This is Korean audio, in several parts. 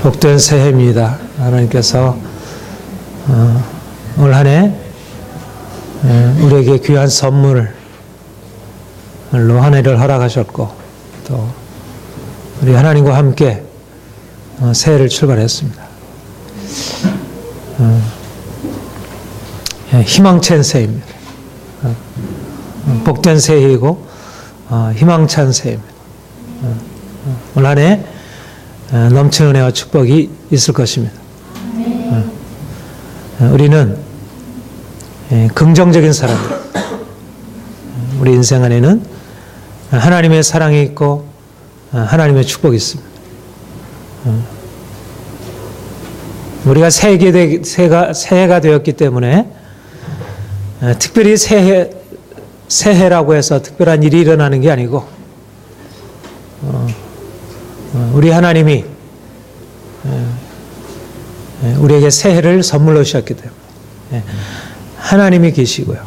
복된 새해입니다. 하나님께서 올 한 해 우리에게 귀한 선물로 한 해를 허락하셨고 또 우리 하나님과 함께 새해를 출발했습니다. 희망찬 새해입니다. 복된 새해이고 희망찬 새해입니다. 올 한 해 넘치는 은혜와 축복이 있을 것입니다. 우리는 긍정적인 사람입니다. 우리 인생 안에는 하나님의 사랑이 있고 하나님의 축복이 있습니다. 우리가 새해가 되었기 때문에 특별히 새해라고 해서 특별한 일이 일어나는 게 아니고 우리 하나님이 우리에게 새해를 선물로 주셨기 때문에 하나님이 계시고요.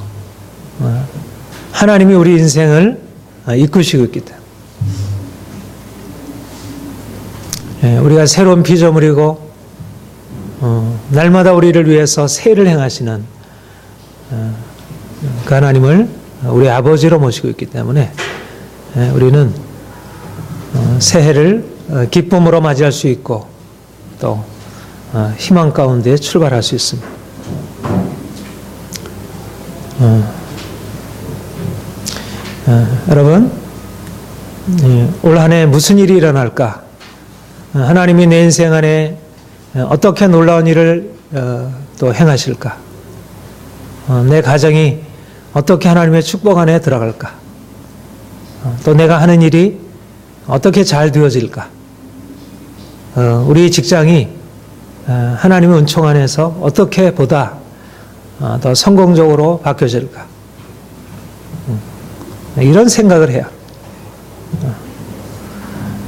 하나님이 우리 인생을 이끄시고 있기 때문에 우리가 새로운 피조물이고 날마다 우리를 위해서 새해를 행하시는 그 하나님을 우리 아버지로 모시고 있기 때문에 우리는 새해를 기쁨으로 맞이할 수 있고 또 희망 가운데 출발할 수 있습니다. 여러분, 올 한 해 무슨 일이 일어날까? 하나님이 내 인생 안에 어떻게 놀라운 일을 또 행하실까? 내 가정이 어떻게 하나님의 축복 안에 들어갈까? 또 내가 하는 일이 어떻게 잘 되어질까? 우리 직장이 하나님의 은총 안에서 어떻게 보다 더 성공적으로 바뀌어질까? 이런 생각을 해요.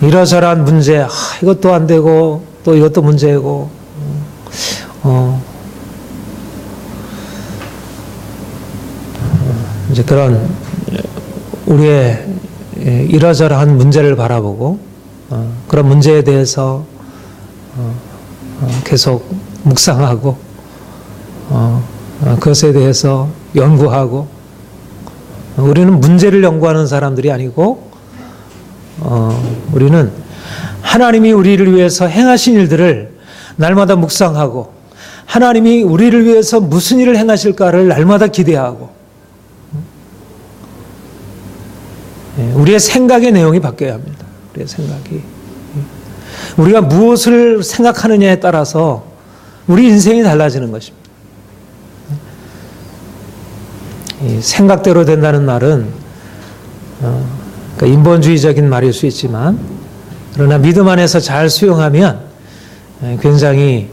이러저러한 문제, 이것도 안 되고 또 이것도 문제고 이제 그런 우리의 이러저러한 문제를 바라보고 그런 문제에 대해서 계속 묵상하고 그것에 대해서 연구하고 우리는 문제를 연구하는 사람들이 아니고 우리는 하나님이 우리를 위해서 행하신 일들을 날마다 묵상하고 하나님이 우리를 위해서 무슨 일을 행하실까를 날마다 기대하고 우리의 생각의 내용이 바뀌어야 합니다. 우리의 생각이. 우리가 무엇을 생각하느냐에 따라서 우리 인생이 달라지는 것입니다. 생각대로 된다는 말은 그러니까 인본주의적인 말일 수 있지만 그러나 믿음 안에서 잘 수용하면 굉장히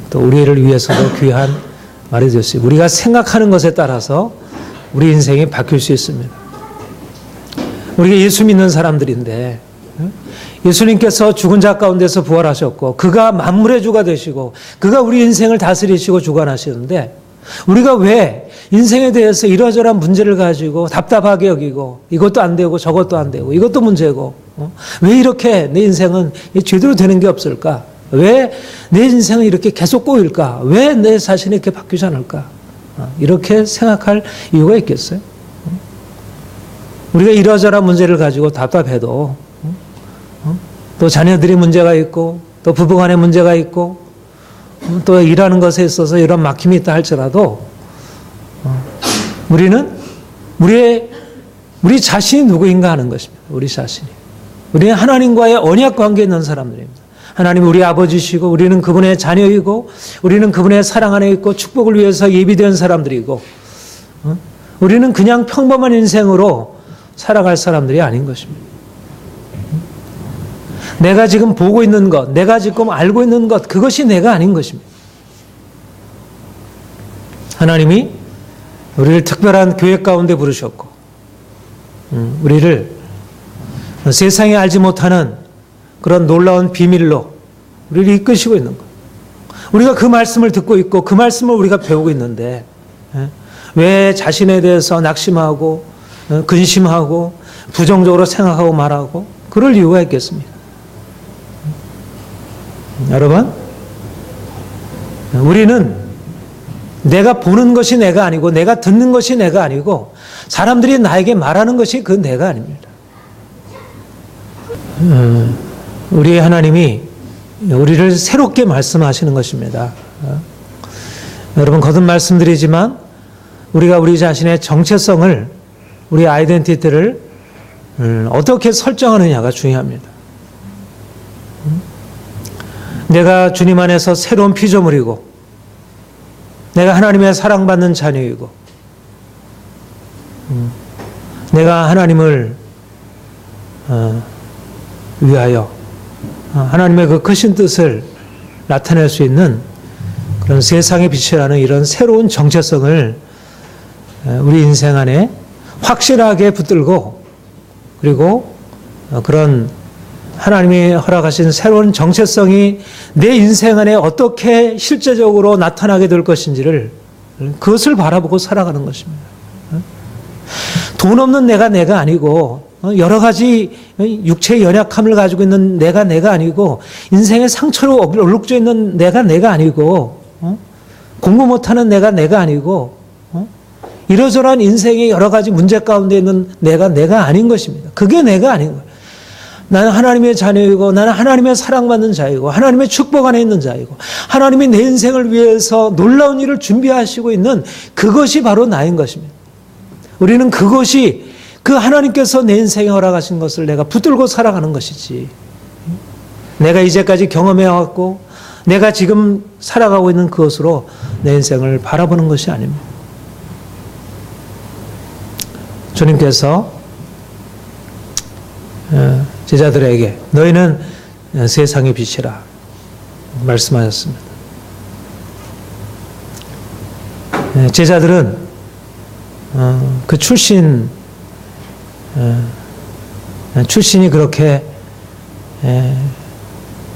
또 우리를 위해서도 귀한 말이 될 수 있습니다. 우리가 생각하는 것에 따라서 우리 인생이 바뀔 수 있습니다. 우리가 예수 믿는 사람들인데 예수님께서 죽은 자 가운데서 부활하셨고 그가 만물의 주가 되시고 그가 우리 인생을 다스리시고 주관하시는데 우리가 왜 인생에 대해서 이러저러한 문제를 가지고 답답하게 여기고 이것도 안 되고 저것도 안 되고 이것도 문제고 왜 이렇게 내 인생은 제대로 되는 게 없을까? 왜 내 인생은 이렇게 계속 꼬일까? 왜 내 자신이 이렇게 바뀌지 않을까? 이렇게 생각할 이유가 있겠어요? 우리가 이러저러한 문제를 가지고 답답해도 또 자녀들이 문제가 있고 또 부부간에 문제가 있고 또 일하는 것에 있어서 이런 막힘이 있다 할지라도 우리는 우리 자신이 누구인가 하는 것입니다. 우리 자신이. 우리는 하나님과의 언약 관계에 있는 사람들입니다. 하나님은 우리 아버지시고 우리는 그분의 자녀이고 우리는 그분의 사랑 안에 있고 축복을 위해서 예비된 사람들이고 우리는 그냥 평범한 인생으로 살아갈 사람들이 아닌 것입니다. 내가 지금 보고 있는 것, 내가 지금 알고 있는 것, 그것이 내가 아닌 것입니다. 하나님이 우리를 특별한 교회 가운데 부르셨고, 우리를 세상에 알지 못하는 그런 놀라운 비밀로 우리를 이끄시고 있는 것. 우리가 그 말씀을 듣고 있고, 그 말씀을 우리가 배우고 있는데, 왜 자신에 대해서 낙심하고, 근심하고, 부정적으로 생각하고 말하고, 그럴 이유가 있겠습니까? 여러분, 우리는 내가 보는 것이 내가 아니고 내가 듣는 것이 내가 아니고 사람들이 나에게 말하는 것이 그 내가 아닙니다. 우리 하나님이 우리를 새롭게 말씀하시는 것입니다. 여러분, 거듭 말씀드리지만 우리가 우리 자신의 정체성을, 우리 아이덴티티를 어떻게 설정하느냐가 중요합니다. 내가 주님 안에서 새로운 피조물이고 내가 하나님의 사랑받는 자녀이고 내가 하나님을 위하여 하나님의 그 크신 뜻을 나타낼 수 있는 그런 세상의 빛이라는 이런 새로운 정체성을 우리 인생 안에 확실하게 붙들고, 그리고 그런 하나님이 허락하신 새로운 정체성이 내 인생 안에 어떻게 실제적으로 나타나게 될 것인지를, 그것을 바라보고 살아가는 것입니다. 돈 없는 내가 아니고, 여러 가지 육체의 연약함을 가지고 있는 내가 아니고, 인생의 상처로 얼룩져 있는 내가 아니고, 공부 못하는 내가 아니고, 이러저러한 인생의 여러 가지 문제 가운데 있는 내가 아닌 것입니다. 그게 내가 아닌 거예요. 나는 하나님의 자녀이고, 나는 하나님의 사랑받는 자이고, 하나님의 축복 안에 있는 자이고, 하나님이 내 인생을 위해서 놀라운 일을 준비하시고 있는 그것이 바로 나인 것입니다. 우리는 그것이, 그 하나님께서 내 인생에 허락하신 것을 내가 붙들고 살아가는 것이지, 내가 이제까지 경험해왔고 내가 지금 살아가고 있는 그것으로 내 인생을 바라보는 것이 아닙니다. 주님께서 제자들에게 너희는 세상의 빛이라 말씀하셨습니다. 제자들은 그 출신이 그렇게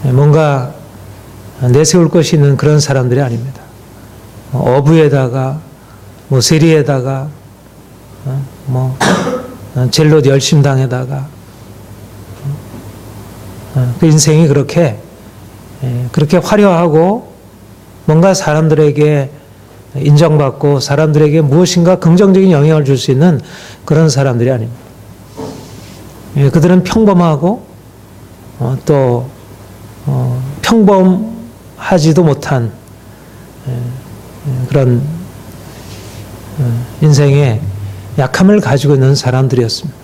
뭔가 내세울 것이 있는 그런 사람들이 아닙니다. 어부에다가 세리에다가 젤롯 열심당에다가 그 인생이 그렇게 화려하고 뭔가 사람들에게 인정받고 사람들에게 무엇인가 긍정적인 영향을 줄 수 있는 그런 사람들이 아닙니다. 그들은 평범하고 또 평범하지도 못한 그런 인생의 약함을 가지고 있는 사람들이었습니다.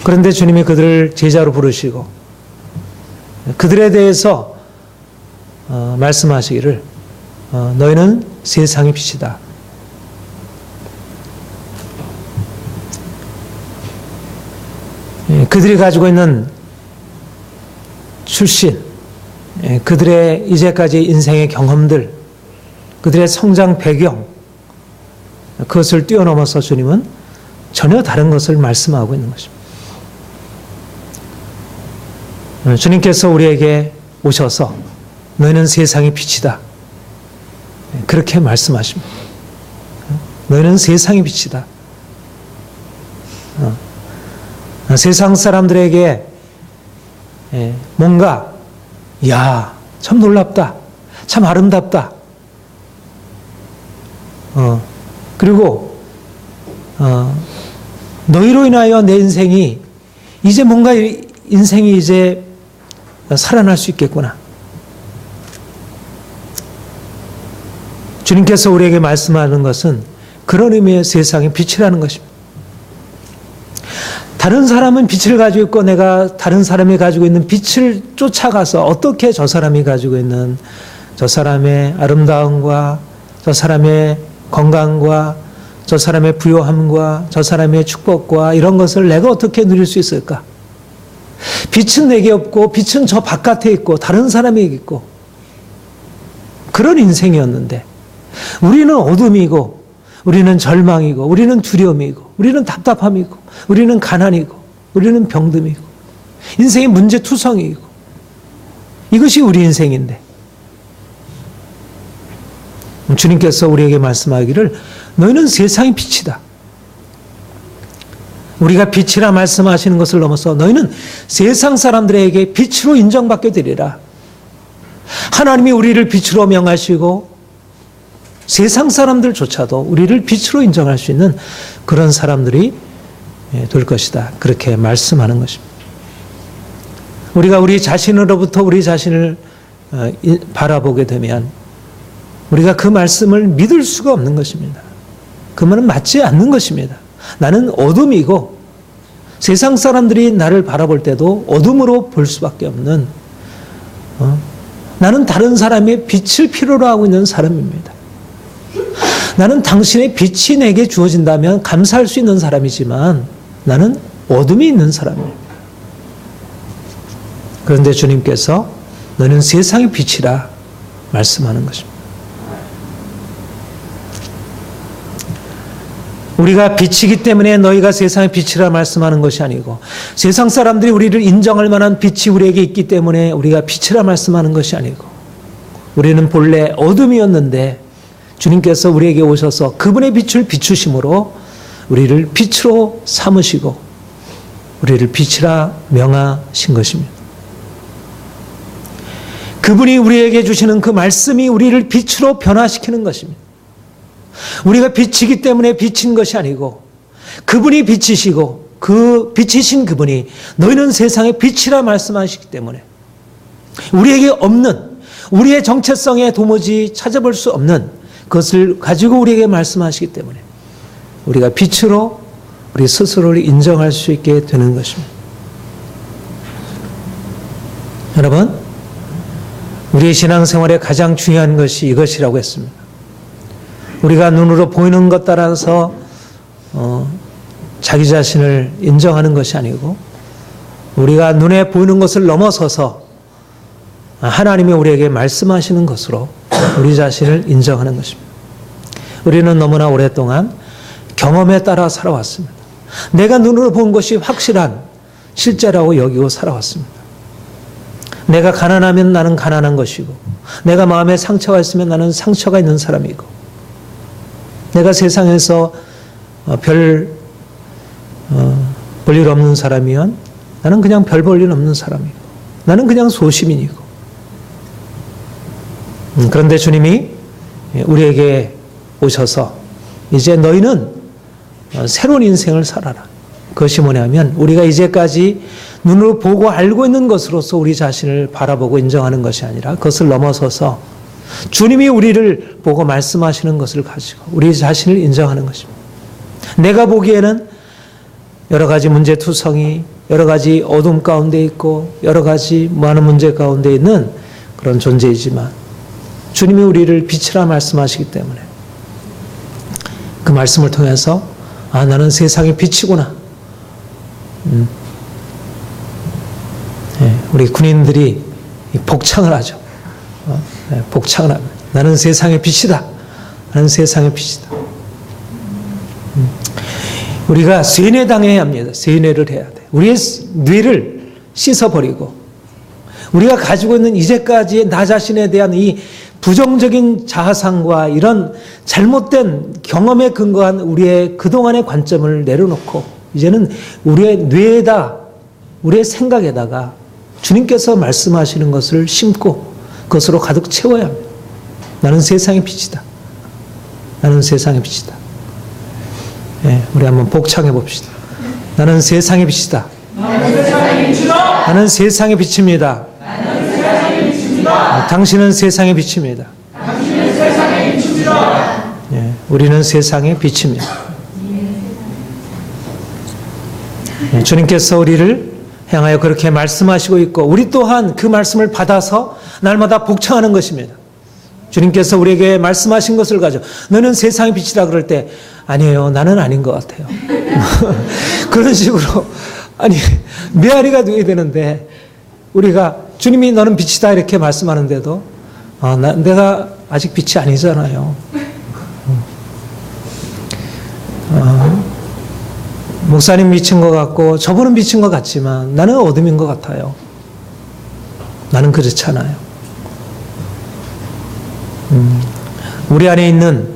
그런데 주님이 그들을 제자로 부르시고 그들에 대해서 말씀하시기를 너희는 세상의 빛이다. 그들이 가지고 있는 출신, 그들의 이제까지 인생의 경험들, 그들의 성장 배경, 그것을 뛰어넘어서 주님은 전혀 다른 것을 말씀하고 있는 것입니다. 주님께서 우리에게 오셔서 너희는 세상의 빛이다. 그렇게 말씀하십니다. 너희는 세상의 빛이다. 세상 사람들에게 뭔가 참 놀랍다. 참 아름답다. 그리고 너희로 인하여 내 인생이 이제 뭔가 인생이 이제 살아날 수 있겠구나. 주님께서 우리에게 말씀하는 것은 그런 의미의 세상의 빛이라는 것입니다. 다른 사람은 빛을 가지고 있고 내가 다른 사람이 가지고 있는 빛을 쫓아가서 어떻게 저 사람이 가지고 있는 저 사람의 아름다움과 저 사람의 건강과 저 사람의 부요함과 저 사람의 축복과 이런 것을 내가 어떻게 누릴 수 있을까? 빛은 내게 없고 빛은 저 바깥에 있고 다른 사람에게 있고 그런 인생이었는데 우리는 어둠이고 우리는 절망이고 우리는 두려움이고 우리는 답답함이고 우리는 가난이고 우리는 병듦이고 인생의 문제투성이고 이것이 우리 인생인데 주님께서 우리에게 말씀하기를 너희는 세상의 빛이다. 우리가 빛이라 말씀하시는 것을 넘어서 너희는 세상 사람들에게 빛으로 인정받게 되리라. 하나님이 우리를 빛으로 명하시고 세상 사람들조차도 우리를 빛으로 인정할 수 있는 그런 사람들이 될 것이다. 그렇게 말씀하는 것입니다. 우리가 우리 자신으로부터 우리 자신을 바라보게 되면 우리가 그 말씀을 믿을 수가 없는 것입니다. 그 말은 맞지 않는 것입니다. 나는 어둠이고 세상 사람들이 나를 바라볼 때도 어둠으로 볼 수밖에 없는 나는 다른 사람의 빛을 필요로 하고 있는 사람입니다. 나는 당신의 빛이 내게 주어진다면 감사할 수 있는 사람이지만 나는 어둠이 있는 사람입니다. 그런데 주님께서 너는 세상의 빛이라 말씀하는 것입니다. 우리가 빛이기 때문에 너희가 세상의 빛이라 말씀하는 것이 아니고 세상 사람들이 우리를 인정할 만한 빛이 우리에게 있기 때문에 우리가 빛이라 말씀하는 것이 아니고 우리는 본래 어둠이었는데 주님께서 우리에게 오셔서 그분의 빛을 비추심으로 우리를 빛으로 삼으시고 우리를 빛이라 명하신 것입니다. 그분이 우리에게 주시는 그 말씀이 우리를 빛으로 변화시키는 것입니다. 우리가 빛이기 때문에 빛인 것이 아니고 그분이 빛이시고 그 빛이신 그분이 너희는 세상의 빛이라 말씀하시기 때문에 우리에게 없는 우리의 정체성에 도무지 찾아볼 수 없는 그것을 가지고 우리에게 말씀하시기 때문에 우리가 빛으로 우리 스스로를 인정할 수 있게 되는 것입니다. 여러분, 우리의 신앙생활에 가장 중요한 것이 이것이라고 했습니다. 우리가 눈으로 보이는 것 따라서 자기 자신을 인정하는 것이 아니고 우리가 눈에 보이는 것을 넘어서서 하나님이 우리에게 말씀하시는 것으로 우리 자신을 인정하는 것입니다. 우리는 너무나 오랫동안 경험에 따라 살아왔습니다. 내가 눈으로 본 것이 확실한 실제라고 여기고 살아왔습니다. 내가 가난하면 나는 가난한 것이고 내가 마음에 상처가 있으면 나는 상처가 있는 사람이고 내가 세상에서 별 볼 일 없는 사람이면 나는 그냥 별 볼 일 없는 사람이고 나는 그냥 소시민이고 그런데 주님이 우리에게 오셔서 이제 너희는 새로운 인생을 살아라. 그것이 뭐냐면 우리가 이제까지 눈으로 보고 알고 있는 것으로서 우리 자신을 바라보고 인정하는 것이 아니라 그것을 넘어서서 주님이 우리를 보고 말씀하시는 것을 가지고 우리 자신을 인정하는 것입니다. 내가 보기에는 여러 가지 문제투성이 여러 가지 어둠 가운데 있고 여러 가지 많은 문제 가운데 있는 그런 존재이지만 주님이 우리를 빛이라 말씀하시기 때문에 그 말씀을 통해서 나는 세상의 빛이구나. 우리 군인들이 복창을 하죠. 복창을 합니다. 나는 세상의 빛이다. 나는 세상의 빛이다. 우리가 쇠뇌당해야 합니다. 쇠뇌를 해야 돼. 우리의 뇌를 씻어버리고 우리가 가지고 있는 이제까지의 나 자신에 대한 이 부정적인 자아상과 이런 잘못된 경험에 근거한 우리의 그동안의 관점을 내려놓고 이제는 우리의 뇌에다 우리의 생각에다가 주님께서 말씀하시는 것을 심고 그것으로 가득 채워야 합니다. 나는 세상의 빛이다. 나는 세상의 빛이다. 우리 한번 복창해 봅시다. 나는 세상의 빛이다. 나는 세상의 빛입니다. 당신은 세상의 빛입니다. 우리는 세상의 빛입니다. 주님께서 우리를 향하여 그렇게 말씀하시고 있고 우리 또한 그 말씀을 받아서 날마다 복창하는 것입니다. 주님께서 우리에게 말씀하신 것을 가지고 너는 세상의 빛이다 그럴 때 아니에요. 나는 아닌 것 같아요. 그런 식으로 메아리가 되어야 되는데 우리가 주님이 너는 빛이다 이렇게 말씀하는데도 내가 아직 빛이 아니잖아요. 목사님 미친 것 같고 저분은 미친 것 같지만 나는 어둠인 것 같아요. 나는 그렇잖아요. 우리 안에 있는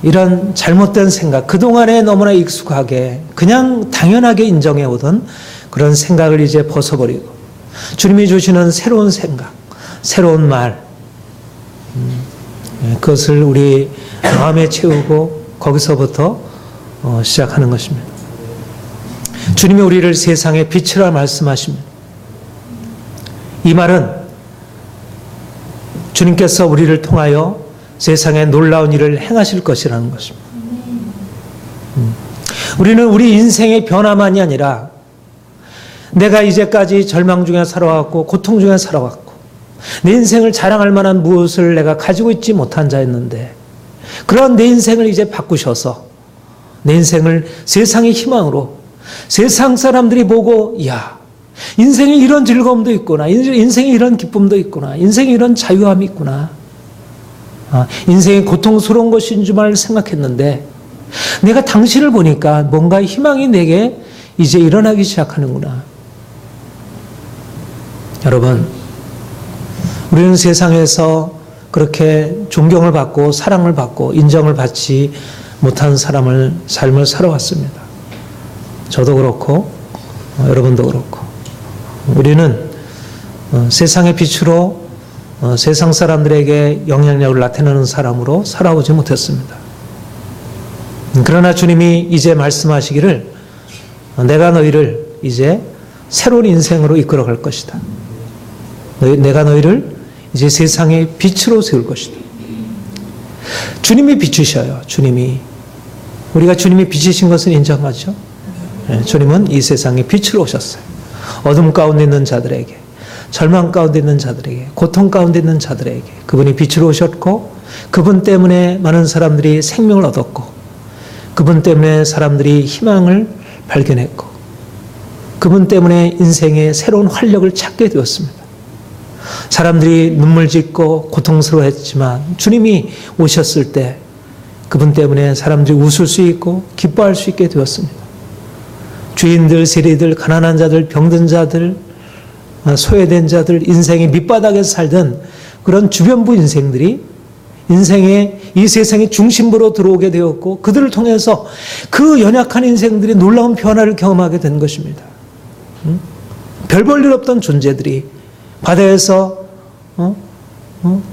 이런 잘못된 생각, 그동안에 너무나 익숙하게 그냥 당연하게 인정해 오던 그런 생각을 이제 벗어버리고 주님이 주시는 새로운 생각, 새로운 말, 그것을 우리 마음에 채우고 거기서부터 시작하는 것입니다. 주님이 우리를 세상의 빛이라 말씀하십니다. 이 말은 주님께서 우리를 통하여 세상에 놀라운 일을 행하실 것이라는 것입니다. 우리는 우리 인생의 변화만이 아니라 내가 이제까지 절망 중에 살아왔고 고통 중에 살아왔고 내 인생을 자랑할 만한 무엇을 내가 가지고 있지 못한 자였는데 그런 내 인생을 이제 바꾸셔서 내 인생을 세상의 희망으로 세상 사람들이 보고 야, 인생에 이런 즐거움도 있구나. 인생에 이런 기쁨도 있구나. 인생에 이런 자유함이 있구나. 인생이 고통스러운 것인 줄만 생각했는데 내가 당신을 보니까 뭔가 희망이 내게 이제 일어나기 시작하는구나. 여러분, 우리는 세상에서 그렇게 존경을 받고 사랑을 받고 인정을 받지 못한 삶을 살아왔습니다. 저도 그렇고 여러분도 그렇고 우리는 세상의 빛으로 세상 사람들에게 영향력을 나타내는 사람으로 살아오지 못했습니다. 그러나 주님이 이제 말씀하시기를 내가 너희를 이제 새로운 인생으로 이끌어갈 것이다. 내가 너희를 이제 세상의 빛으로 세울 것이다. 주님이 비추셔요. 우리가 주님이 비추신 것은 인정하죠. 주님은 이 세상에 빛으로 오셨어요. 어둠 가운데 있는 자들에게, 절망 가운데 있는 자들에게, 고통 가운데 있는 자들에게 그분이 빛으로 오셨고 그분 때문에 많은 사람들이 생명을 얻었고 그분 때문에 사람들이 희망을 발견했고 그분 때문에 인생의 새로운 활력을 찾게 되었습니다. 사람들이 눈물 짓고 고통스러워했지만 주님이 오셨을 때 그분 때문에 사람들이 웃을 수 있고 기뻐할 수 있게 되었습니다. 죄인들, 세리들, 가난한 자들, 병든 자들, 소외된 자들, 인생의 밑바닥에서 살던 그런 주변부 인생들이 인생의 이 세상의 중심부로 들어오게 되었고 그들을 통해서 그 연약한 인생들이 놀라운 변화를 경험하게 된 것입니다. 별 볼 일 없던 존재들이 바다에서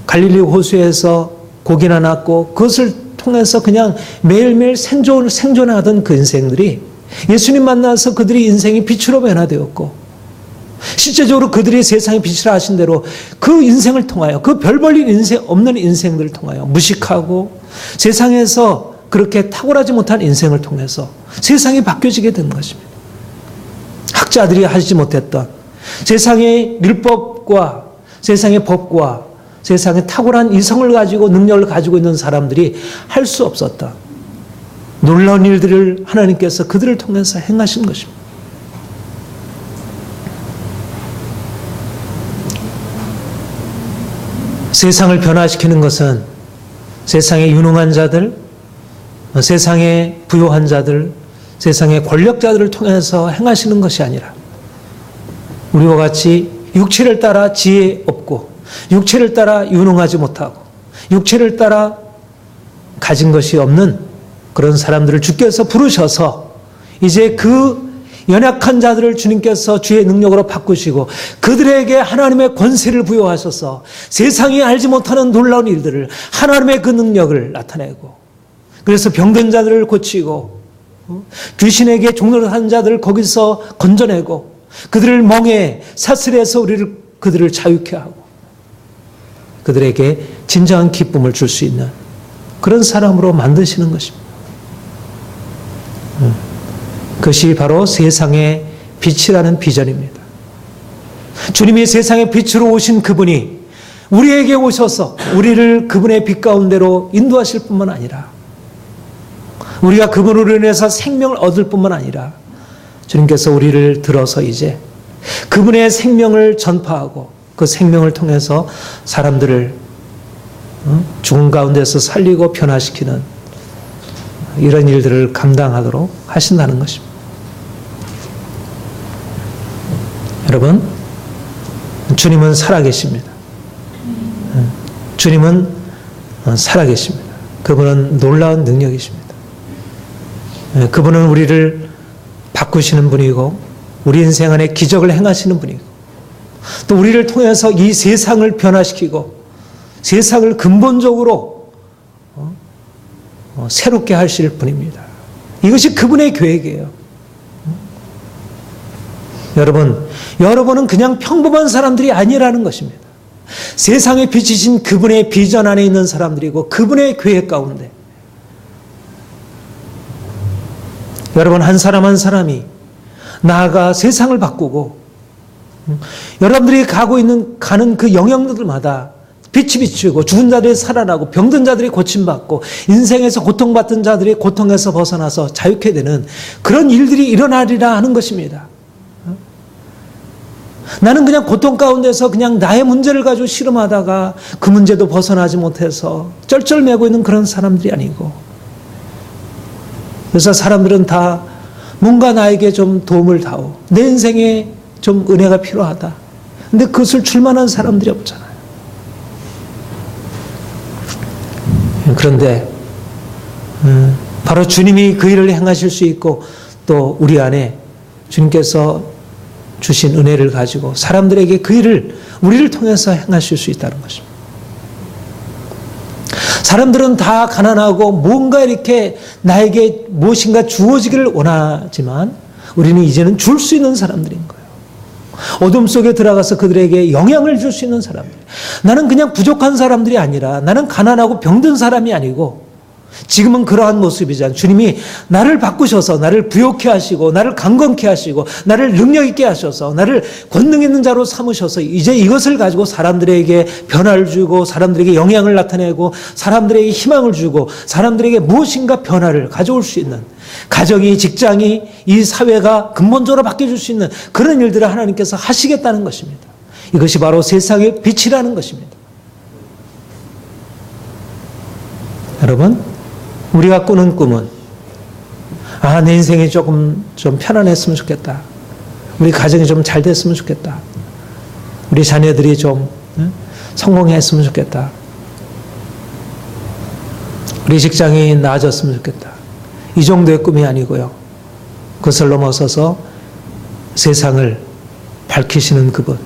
갈릴리 호수에서 고기나 낳고 그것을 통해서 그냥 매일매일 생존하던 그 인생들이 예수님 만나서 그들이 인생이 빛으로 변화되었고 실제적으로 그들이 세상의 빛이라 하신 대로 그 인생을 통하여 그 별 볼 일 없는 인생들을 통하여 무식하고 세상에서 그렇게 탁월하지 못한 인생을 통해서 세상이 바뀌어지게 된 것입니다. 학자들이 하지 못했던 세상의 율법과 세상의 법과 세상의 탁월한 이성을 가지고 능력을 가지고 있는 사람들이 할 수 없었던 놀라운 일들을 하나님께서 그들을 통해서 행하신 것입니다. 세상을 변화시키는 것은 세상의 유능한 자들, 세상의 부요한 자들, 세상의 권력자들을 통해서 행하시는 것이 아니라 우리와 같이 육체를 따라 지혜 없고 육체를 따라 유능하지 못하고 육체를 따라 가진 것이 없는 그런 사람들을 주께서 부르셔서 이제 그 연약한 자들을 주님께서 주의 능력으로 바꾸시고 그들에게 하나님의 권세를 부여하셔서 세상이 알지 못하는 놀라운 일들을 하나님의 그 능력을 나타내고 그래서 병든 자들을 고치고 귀신에게 종노릇한 자들을 거기서 건져내고 그들을 멍에 사슬해서 그들을 자유케 하고 그들에게 진정한 기쁨을 줄 수 있는 그런 사람으로 만드시는 것입니다. 그것이 바로 세상의 빛이라는 비전입니다. 주님이 세상의 빛으로 오신 그분이 우리에게 오셔서 우리를 그분의 빛 가운데로 인도하실 뿐만 아니라 우리가 그분으로 인해서 생명을 얻을 뿐만 아니라 주님께서 우리를 들어서 이제 그분의 생명을 전파하고 그 생명을 통해서 사람들을 죽은 가운데서 살리고 변화시키는 이런 일들을 감당하도록 하신다는 것입니다. 여러분, 주님은 살아계십니다. 주님은 살아계십니다. 그분은 놀라운 능력이십니다. 그분은 우리를 바꾸시는 분이고 우리 인생 안에 기적을 행하시는 분이고 또 우리를 통해서 이 세상을 변화시키고 세상을 근본적으로 새롭게 하실 분입니다. 이것이 그분의 계획이에요. 여러분은 그냥 평범한 사람들이 아니라는 것입니다. 세상에 비치신 그분의 비전 안에 있는 사람들이고 그분의 계획 가운데 여러분 한 사람 한 사람이 나아가 세상을 바꾸고 여러분들이 가는 그 영역들마다 빛이 비추고 죽은 자들이 살아나고 병든 자들이 고침받고 인생에서 고통받던 자들이 고통에서 벗어나서 자유케 되는 그런 일들이 일어나리라 하는 것입니다. 나는 그냥 고통 가운데서 그냥 나의 문제를 가지고 씨름하다가 그 문제도 벗어나지 못해서 쩔쩔매고 있는 그런 사람들이 아니고, 그래서 사람들은 다 뭔가 나에게 좀 도움을 다오, 내 인생에 좀 은혜가 필요하다. 근데 그것을 줄 만한 사람들이 없잖아요. 그런데 바로 주님이 그 일을 행하실 수 있고 또 우리 안에 주님께서 주신 은혜를 가지고 사람들에게 그 일을 우리를 통해서 행하실 수 있다는 것입니다. 사람들은 다 가난하고 뭔가 이렇게 나에게 무엇인가 주어지기를 원하지만 우리는 이제는 줄 수 있는 사람들인 거예요. 어둠 속에 들어가서 그들에게 영향을 줄 수 있는 사람들. 나는 그냥 부족한 사람들이 아니라 나는 가난하고 병든 사람이 아니고 지금은 그러한 모습이잖아요. 주님이 나를 바꾸셔서 나를 부욕케 하시고 나를 강건케 하시고 나를 능력 있게 하셔서 나를 권능 있는 자로 삼으셔서 이제 이것을 가지고 사람들에게 변화를 주고 사람들에게 영향을 나타내고 사람들에게 희망을 주고 사람들에게 무엇인가 변화를 가져올 수 있는, 가정이, 직장이, 이 사회가 근본적으로 바뀌어줄 수 있는 그런 일들을 하나님께서 하시겠다는 것입니다. 이것이 바로 세상의 빛이라는 것입니다. 여러분, 우리가 꾸는 꿈은 내 인생이 조금 좀 편안했으면 좋겠다. 우리 가정이 좀 잘 됐으면 좋겠다. 우리 자녀들이 좀 성공했으면 좋겠다. 우리 직장이 나아졌으면 좋겠다. 이 정도의 꿈이 아니고요. 그것을 넘어서서 세상을 밝히시는 그분,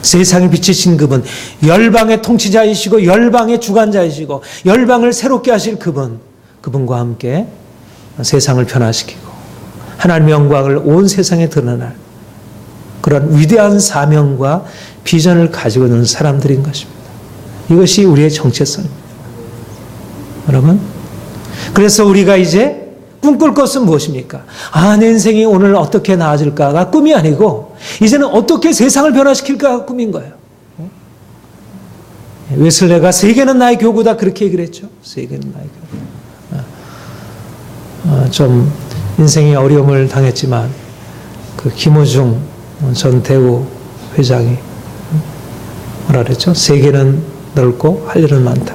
세상에 비치신 그분, 열방의 통치자이시고 열방의 주관자이시고 열방을 새롭게 하실 그분과 함께 세상을 변화시키고 하나님의 영광을 온 세상에 드러날 그런 위대한 사명과 비전을 가지고 있는 사람들인 것입니다. 이것이 우리의 정체성입니다. 여러분, 그래서 우리가 이제 꿈꿀 것은 무엇입니까? 내 인생이 오늘 어떻게 나아질까가 꿈이 아니고 이제는 어떻게 세상을 변화시킬까가 꿈인 거예요. 웨슬레가 세계는 나의 교구다 그렇게 얘기를 했죠. 세계는 나의 교구. 좀 인생에 어려움을 당했지만 그 김호중 전 대우 회장이 뭐라 그랬죠? 세계는 넓고 할 일은 많다.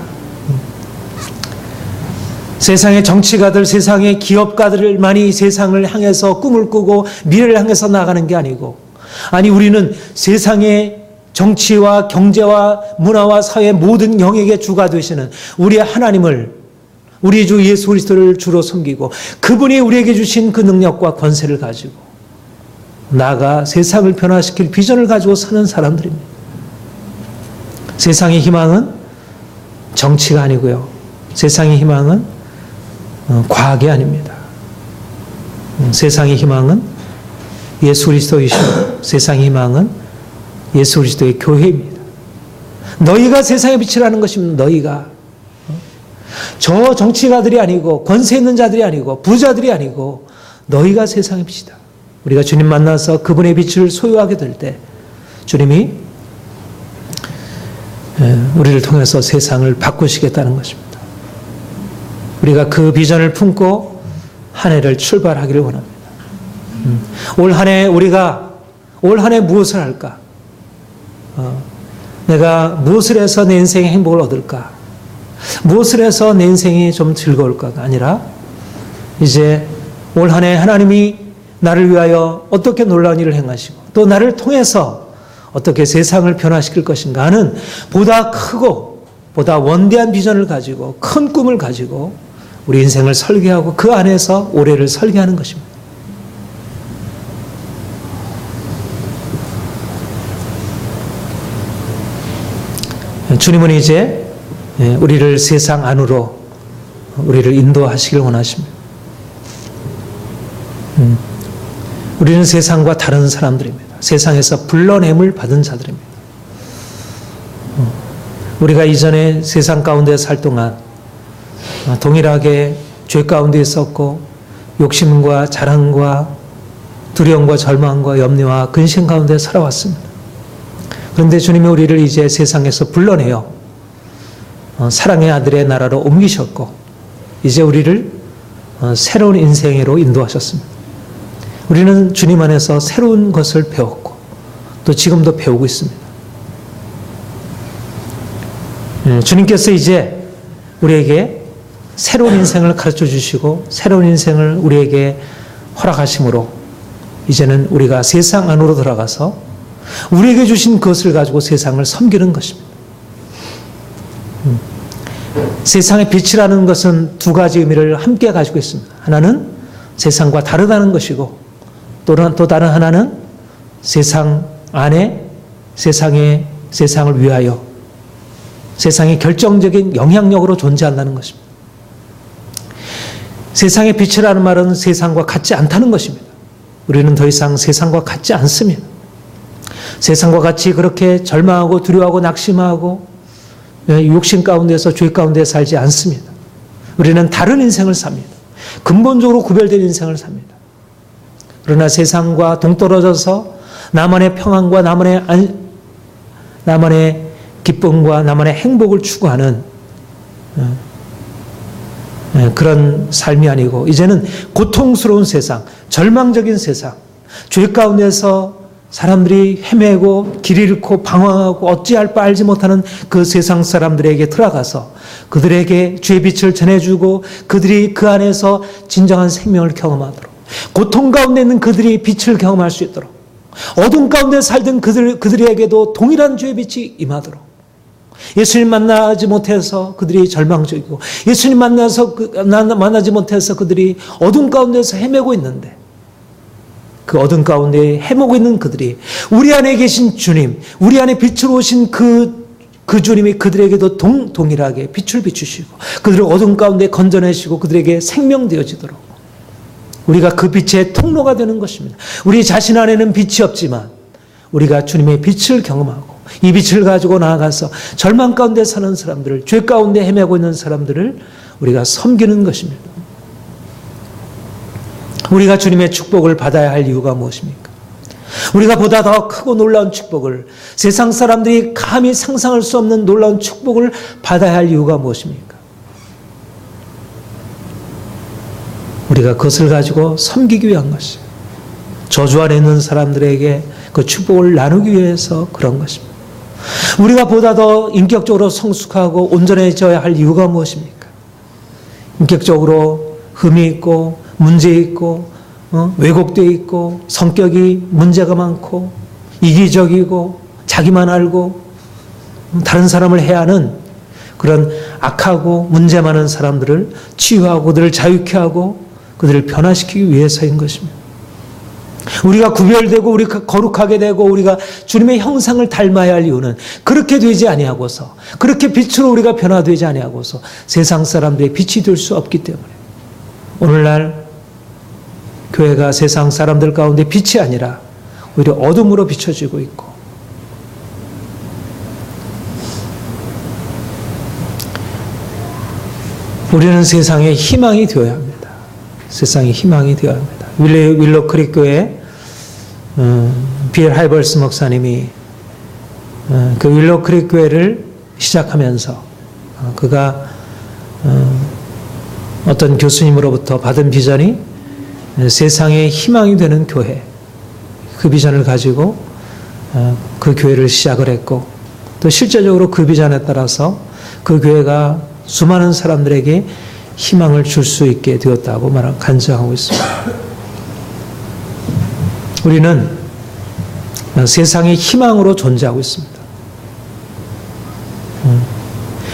세상의 정치가들, 세상의 기업가들만이 세상을 향해서 꿈을 꾸고 미래를 향해서 나가는 게 아니고, 우리는 세상의 정치와 경제와 문화와 사회 모든 영역의 주가 되시는 우리의 하나님을, 우리 주 예수 그리스도를 주로 섬기고 그분이 우리에게 주신 그 능력과 권세를 가지고 나아가 세상을 변화시킬 비전을 가지고 사는 사람들입니다. 세상의 희망은 정치가 아니고요. 세상의 희망은 과학이 아닙니다. 세상의 희망은 예수 그리스도이시고 세상의 희망은 예수 그리스도의 교회입니다. 너희가 세상의 빛이라는 것입니다. 너희가 저 정치가들이 아니고 권세 있는 자들이 아니고 부자들이 아니고 너희가 세상의 빛이다. 우리가 주님 만나서 그분의 빛을 소유하게 될 때 주님이 우리를 통해서 세상을 바꾸시겠다는 것입니다. 우리가 그 비전을 품고 한 해를 출발하기를 원합니다. 올 한 해 올 한 해 무엇을 할까? 내가 무엇을 해서 내 인생의 행복을 얻을까? 무엇을 해서 내 인생이 좀 즐거울까가 아니라 이제 올 한 해 하나님이 나를 위하여 어떻게 놀라운 일을 행하시고 또 나를 통해서 어떻게 세상을 변화시킬 것인가 하는 보다 크고 보다 원대한 비전을 가지고 큰 꿈을 가지고 우리 인생을 설계하고 그 안에서 올해를 설계하는 것입니다. 주님은 이제 우리를 세상 안으로 우리를 인도하시길 원하십니다. 우리는 세상과 다른 사람들입니다. 세상에서 불러냄을 받은 자들입니다. 우리가 이전에 세상 가운데 살 동안 동일하게 죄 가운데 있었고 욕심과 자랑과 두려움과 절망과 염려와 근심 가운데 살아왔습니다. 그런데 주님이 우리를 이제 세상에서 불러내어 사랑의 아들의 나라로 옮기셨고 이제 우리를 새로운 인생으로 인도하셨습니다. 우리는 주님 안에서 새로운 것을 배웠고 또 지금도 배우고 있습니다. 주님께서 이제 우리에게 새로운 인생을 가르쳐 주시고 새로운 인생을 우리에게 허락하심으로 이제는 우리가 세상 안으로 들어가서 우리에게 주신 그것을 가지고 세상을 섬기는 것입니다. 세상의 빛이라는 것은 두 가지 의미를 함께 가지고 있습니다. 하나는 세상과 다르다는 것이고 또 다른 하나는 세상 안에 세상을 위하여 세상의 결정적인 영향력으로 존재한다는 것입니다. 세상의 빛이라는 말은 세상과 같지 않다는 것입니다. 우리는 더 이상 세상과 같지 않습니다. 세상과 같이 그렇게 절망하고 두려워하고 낙심하고 욕심 가운데서 죄 가운데 살지 않습니다. 우리는 다른 인생을 삽니다. 근본적으로 구별된 인생을 삽니다. 그러나 세상과 동떨어져서 나만의 평안과 나만의 기쁨과 나만의 행복을 추구하는 그런 삶이 아니고 이제는 고통스러운 세상, 절망적인 세상, 죄 가운데서 사람들이 헤매고 길 잃고 방황하고 어찌할 바 알지 못하는 그 세상 사람들에게 들어가서 그들에게 주의 빛을 전해주고 그들이 그 안에서 진정한 생명을 경험하도록 고통 가운데 있는 그들이 빛을 경험할 수 있도록 어둠 가운데 살던 그들에게도 동일한 주의 빛이 임하도록 예수님 만나지 못해서 그들이 절망적이고 예수님 만나지 못해서 그들이 어둠 가운데서 헤매고 있는데 그 어둠 가운데 헤매고 있는 그들이 우리 안에 계신 주님, 우리 안에 빛으로 오신 그 주님이 그들에게도 동일하게 빛을 비추시고 그들을 어둠 가운데 건져내시고 그들에게 생명 되어지도록 우리가 그 빛의 통로가 되는 것입니다. 우리 자신 안에는 빛이 없지만 우리가 주님의 빛을 경험하고 이 빛을 가지고 나아가서 절망 가운데 사는 사람들을, 죄 가운데 헤매고 있는 사람들을 우리가 섬기는 것입니다. 우리가 주님의 축복을 받아야 할 이유가 무엇입니까? 우리가 보다 더 크고 놀라운 축복을, 세상 사람들이 감히 상상할 수 없는 놀라운 축복을 받아야 할 이유가 무엇입니까? 우리가 그것을 가지고 섬기기 위한 것이에요. 저주 안에 있는 사람들에게 그 축복을 나누기 위해서 그런 것입니다. 우리가 보다 더 인격적으로 성숙하고 온전해져야 할 이유가 무엇입니까? 인격적으로 흠이 있고 문제 있고 왜곡되어 있고 성격이 문제가 많고 이기적이고 자기만 알고 다른 사람을 해하는 그런 악하고 문제 많은 사람들을 치유하고 그들을 자유케 하고 그들을 변화시키기 위해서인 것입니다. 우리가 구별되고 우리가 거룩하게 되고 우리가 주님의 형상을 닮아야 할 이유는 그렇게 되지 아니하고서 그렇게 빛으로 우리가 변화되지 아니하고서 세상 사람들의 빛이 될 수 없기 때문에 오늘날 교회가 세상 사람들 가운데 빛이 아니라 오히려 어둠으로 비춰지고 있고 우리는 세상의 희망이 되어야 합니다. 세상의 희망이 되어야 합니다. 윌로크릭 교회 빌 하이벌스 목사님이 그 윌로크릭 교회를 시작하면서 그가 어떤 교수님으로부터 받은 비전이 세상의 희망이 되는 교회, 그 비전을 가지고 그 교회를 시작을 했고 또 실제적으로 그 비전에 따라서 그 교회가 수많은 사람들에게 희망을 줄 수 있게 되었다고 간증하고 있습니다. 우리는 세상의 희망으로 존재하고 있습니다.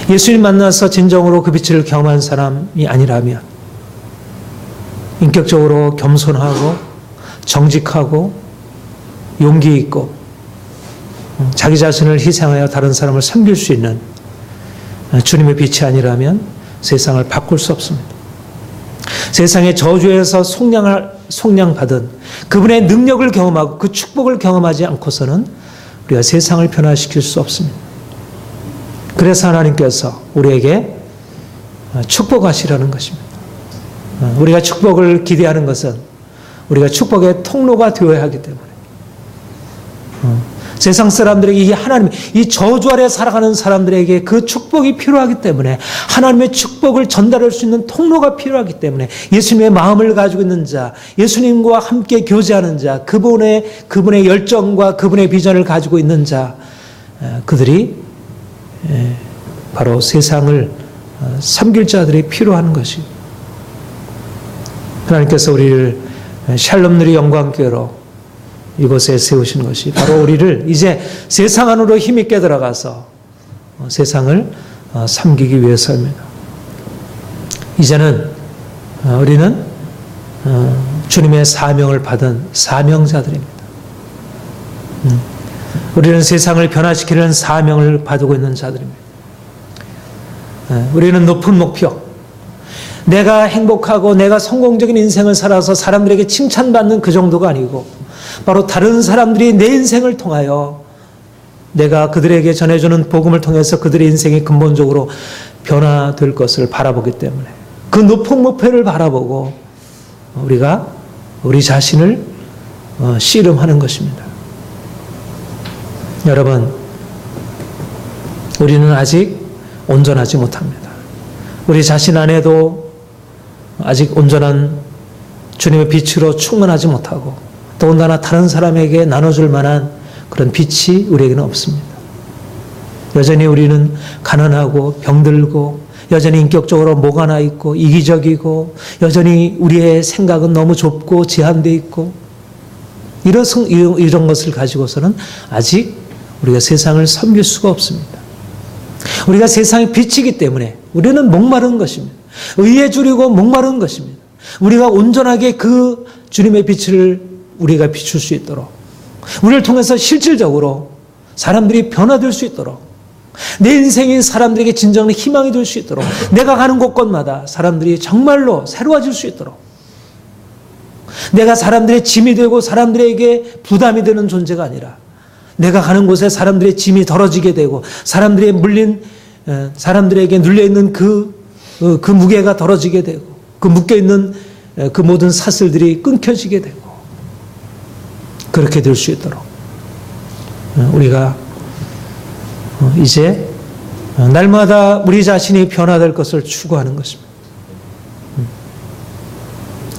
예수님 만나서 진정으로 그 빛을 경험한 사람이 아니라면 인격적으로 겸손하고 정직하고 용기 있고 자기 자신을 희생하여 다른 사람을 섬길 수 있는 주님의 빛이 아니라면 세상을 바꿀 수 없습니다. 세상의 저주에서 속량받은 그분의 능력을 경험하고 그 축복을 경험하지 않고서는 우리가 세상을 변화시킬 수 없습니다. 그래서 하나님께서 우리에게 축복하시라는 것입니다. 우리가 축복을 기대하는 것은 우리가 축복의 통로가 되어야 하기 때문에 세상 사람들에게 이 저주 아래 살아가는 사람들에게 그 축복이 필요하기 때문에 하나님의 축복을 전달할 수 있는 통로가 필요하기 때문에 예수님의 마음을 가지고 있는 자, 예수님과 함께 교제하는 자, 그분의 열정과 그분의 비전을 가지고 있는 자, 그들이 바로 세상을 섬길 자들이 필요한 것이 하나님께서 우리를 샬롬 누리 영광교회로 이곳에 세우신 것이 바로 우리를 이제 세상 안으로 힘있게 들어가서 세상을 섬기기 위해서입니다. 이제는 우리는 주님의 사명을 받은 사명자들입니다. 우리는 세상을 변화시키는 사명을 받고 있는 자들입니다. 우리는 높은 목표, 내가 행복하고 내가 성공적인 인생을 살아서 사람들에게 칭찬받는 그 정도가 아니고 바로 다른 사람들이 내 인생을 통하여 내가 그들에게 전해주는 복음을 통해서 그들의 인생이 근본적으로 변화될 것을 바라보기 때문에 그 높은 목표를 바라보고 우리가 우리 자신을 씨름하는 것입니다. 여러분, 우리는 아직 온전하지 못합니다. 우리 자신 안에도 아직 온전한 주님의 빛으로 충만하지 못하고 더군다나 다른 사람에게 나눠줄 만한 그런 빛이 우리에게는 없습니다. 여전히 우리는 가난하고 병들고 여전히 인격적으로 뭐가 나 있고 이기적이고 여전히 우리의 생각은 너무 좁고 제한되어 있고 이런 것을 가지고서는 아직 우리가 세상을 섬길 수가 없습니다. 우리가 세상의 빛이기 때문에 우리는 목마른 것입니다. 의에 줄이고 목마른 것입니다. 우리가 온전하게 그 주님의 빛을 우리가 비출 수 있도록 우리를 통해서 실질적으로 사람들이 변화될 수 있도록 내 인생이 사람들에게 진정한 희망이 될 수 있도록 내가 가는 곳곳마다 사람들이 정말로 새로워질 수 있도록 내가 사람들의 짐이 되고 사람들에게 부담이 되는 존재가 아니라 내가 가는 곳에 사람들의 짐이 덜어지게 되고 사람들에게 눌려있는 그 무게가 덜어지게 되고 그 묶여있는 그 모든 사슬들이 끊겨지게 되고 그렇게 될 수 있도록 우리가 이제 날마다 우리 자신이 변화될 것을 추구하는 것입니다.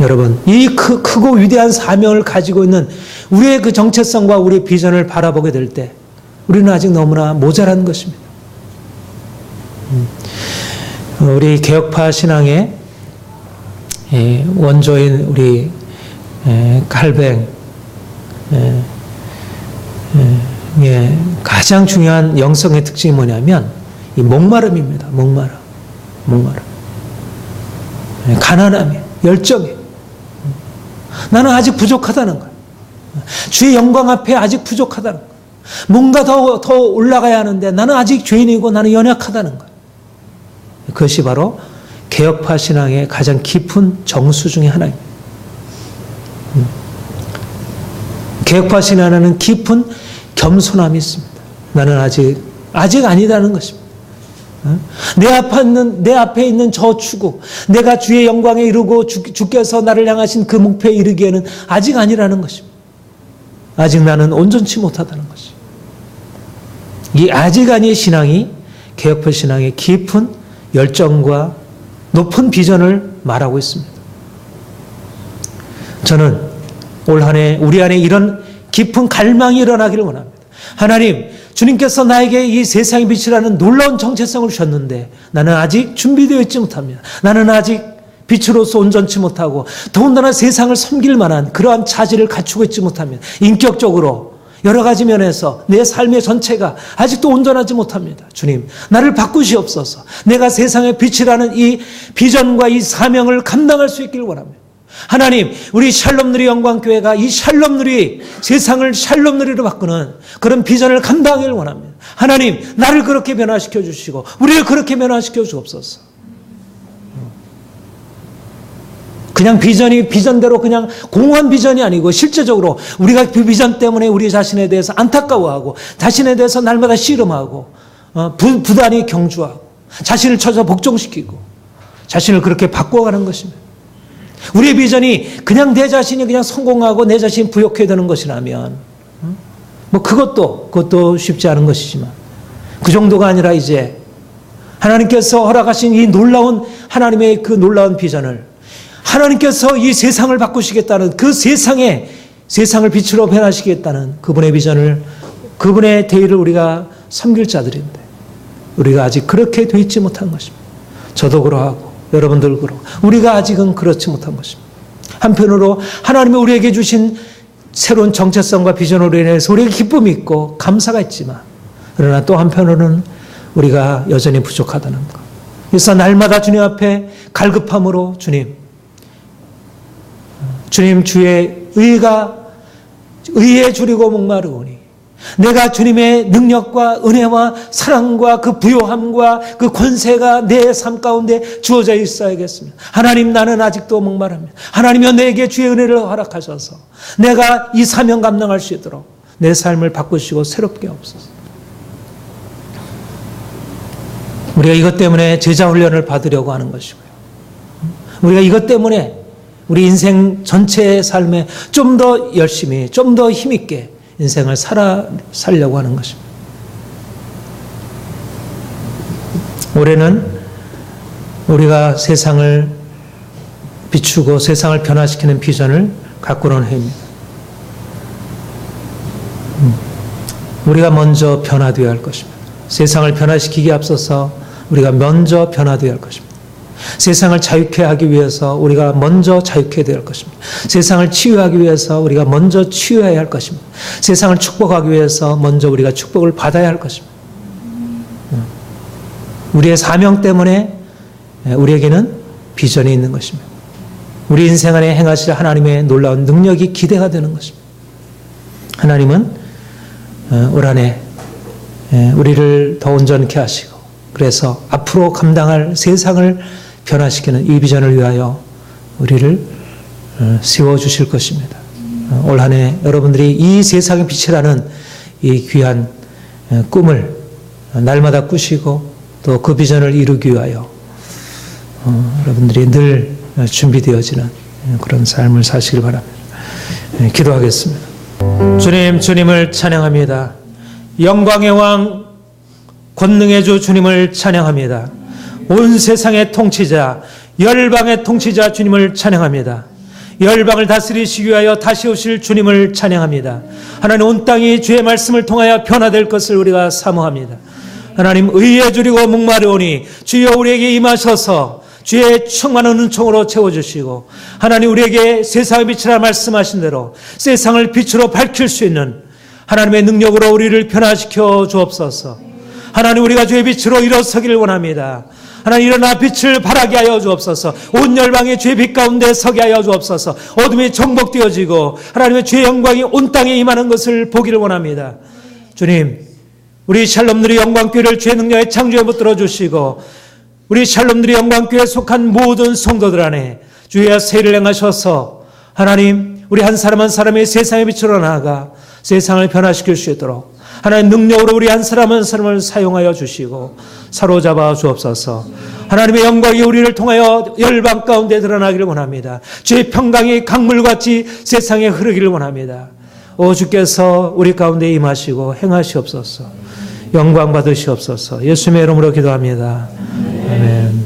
여러분, 이 크고 위대한 사명을 가지고 있는 우리의 그 정체성과 우리의 비전을 바라보게 될 때 우리는 아직 너무나 모자란 것입니다. 우리 개혁파 신앙의 원조인 우리 칼뱅 가장 중요한 영성의 특징이 뭐냐면 이 목마름입니다. 목마름. 가난함이에요. 열정이에요. 나는 아직 부족하다는 거예요. 주의 영광 앞에 아직 부족하다는 거예요. 뭔가 더 올라가야 하는데 나는 아직 죄인이고 나는 연약하다는 거예요. 그것이 바로 개혁파 신앙의 가장 깊은 정수 중에 하나입니다. 개혁파 신앙에는 깊은 겸손함이 있습니다. 나는 아직 아니다는 것입니다. 내 앞에 있는 저 추구, 내가 주의 영광에 이르고 주께서 나를 향하신 그 목표에 이르기에는 아직 아니라는 것입니다. 아직 나는 온전치 못하다는 것입니다. 이 아직 아니의 신앙이 개혁파 신앙의 깊은 열정과 높은 비전을 말하고 있습니다. 저는 올 한 해 우리 안에 이런 깊은 갈망이 일어나기를 원합니다. 하나님, 주님께서 나에게 이 세상의 빛이라는 놀라운 정체성을 주셨는데 나는 아직 준비되어 있지 못합니다. 나는 아직 빛으로서 온전치 못하고 더군다나 세상을 섬길 만한 그러한 차질을 갖추고 있지 못합니다. 인격적으로 여러 가지 면에서 내 삶의 전체가 아직도 온전하지 못합니다. 주님, 나를 바꾸시옵소서. 내가 세상의 빛이라는 이 비전과 이 사명을 감당할 수 있기를 원합니다. 하나님, 우리 샬롬누리 영광교회가 이 샬롬누리, 세상을 샬롬누리로 바꾸는 그런 비전을 감당하기를 원합니다. 하나님, 나를 그렇게 변화시켜 주시고 우리를 그렇게 변화시켜 주옵소서. 그냥 비전이 비전대로 그냥 공허한 비전이 아니고 실제적으로 우리가 그 비전 때문에 우리 자신에 대해서 안타까워하고 자신에 대해서 날마다 씨름하고 부단히 경주하고 자신을 쳐서 복종시키고 자신을 그렇게 바꿔가는 것입니다. 우리의 비전이 그냥 내 자신이 그냥 성공하고 내 자신이 부욕해야 되는 것이라면 뭐 그것도 쉽지 않은 것이지만 그 정도가 아니라 이제 하나님께서 허락하신 이 놀라운 하나님의 그 놀라운 비전을 하나님께서 이 세상을 바꾸시겠다는 그 세상을 빛으로 변화시키겠다는 그분의 비전을 그분의 대의를 우리가 섬길 자들인데 우리가 아직 그렇게 돼 있지 못한 것입니다. 저도 그러하고 여러분들 그러고 우리가 아직은 그렇지 못한 것입니다. 한편으로 하나님이 우리에게 주신 새로운 정체성과 비전으로 인해서 우리에게 기쁨이 있고 감사가 있지만 그러나 또 한편으로는 우리가 여전히 부족하다는 것. 그래서 날마다 주님 앞에 갈급함으로 주님 주의 의에 주리고 목마르오니 내가 주님의 능력과 은혜와 사랑과 그 부요함과 그 권세가 내 삶 가운데 주어져 있어야겠습니다. 하나님, 나는 아직도 목마릅니다. 하나님이여, 내게 주의 은혜를 허락하셔서 내가 이 사명 감당할 수 있도록 내 삶을 바꾸시고 새롭게 하옵소서. 우리가 이것 때문에 제자 훈련을 받으려고 하는 것이고요. 우리가 이것 때문에 우리 인생 전체의 삶에 좀 더 열심히, 좀 더 힘있게 인생을 살려고 하는 것입니다. 올해는 우리가 세상을 비추고 세상을 변화시키는 비전을 가꾸는 해입니다. 우리가 먼저 변화되어야 할 것입니다. 세상을 변화시키기에 앞서서 우리가 먼저 변화되어야 할 것입니다. 세상을 자유케 하기 위해서 우리가 먼저 자유케 되어야 할 것입니다. 세상을 치유하기 위해서 우리가 먼저 치유해야 할 것입니다. 세상을 축복하기 위해서 먼저 우리가 축복을 받아야 할 것입니다. 우리의 사명 때문에 우리에게는 비전이 있는 것입니다. 우리 인생 안에 행하실 하나님의 놀라운 능력이 기대가 되는 것입니다. 하나님은 올 한해 우리를 더 온전케 하시고 그래서 앞으로 감당할 세상을 변화시키는 이 비전을 위하여 우리를 세워주실 것입니다. 올 한 해 여러분들이 이 세상의 빛이라는 이 귀한 꿈을 날마다 꾸시고 또 그 비전을 이루기 위하여 여러분들이 늘 준비되어지는 그런 삶을 사시길 바랍니다. 기도하겠습니다. 주님을 찬양합니다. 영광의 왕 권능의 주 주님을 찬양합니다. 온 세상의 통치자, 열방의 통치자 주님을 찬양합니다. 열방을 다스리시기 위하여 다시 오실 주님을 찬양합니다. 하나님, 온 땅이 주의 말씀을 통하여 변화될 것을 우리가 사모합니다. 하나님, 의에 주리고 목마르오니 주여 우리에게 임하셔서 주의 충만한 은총으로 채워주시고 하나님, 우리에게 세상의 빛이라 말씀하신 대로 세상을 빛으로 밝힐 수 있는 하나님의 능력으로 우리를 변화시켜 주옵소서. 하나님, 우리가 주의 빛으로 일어서기를 원합니다. 하나님, 일어나 빛을 발하게 하여 주옵소서. 온 열방의 주의 빛 가운데 서게 하여 주옵소서. 어둠이 정복되어지고 하나님의 주의 영광이 온 땅에 임하는 것을 보기를 원합니다. 주님, 우리 샬롬들이 영광교회를 주의 능력의 창조에 붙들어 주시고 우리 샬롬들이 영광교회에 속한 모든 성도들 안에 주의 세를 행하셔서 하나님, 우리 한 사람 한 사람이 세상의 빛으로 나아가 세상을 변화시킬 수 있도록 하나님 능력으로 우리 한 사람 한 사람을 사용하여 주시고 사로잡아 주옵소서. 하나님의 영광이 우리를 통하여 열방 가운데 드러나기를 원합니다. 주의 평강이 강물같이 세상에 흐르기를 원합니다. 오 주께서 우리 가운데 임하시고 행하시옵소서. 영광 받으시옵소서. 예수님의 이름으로 기도합니다. 아멘.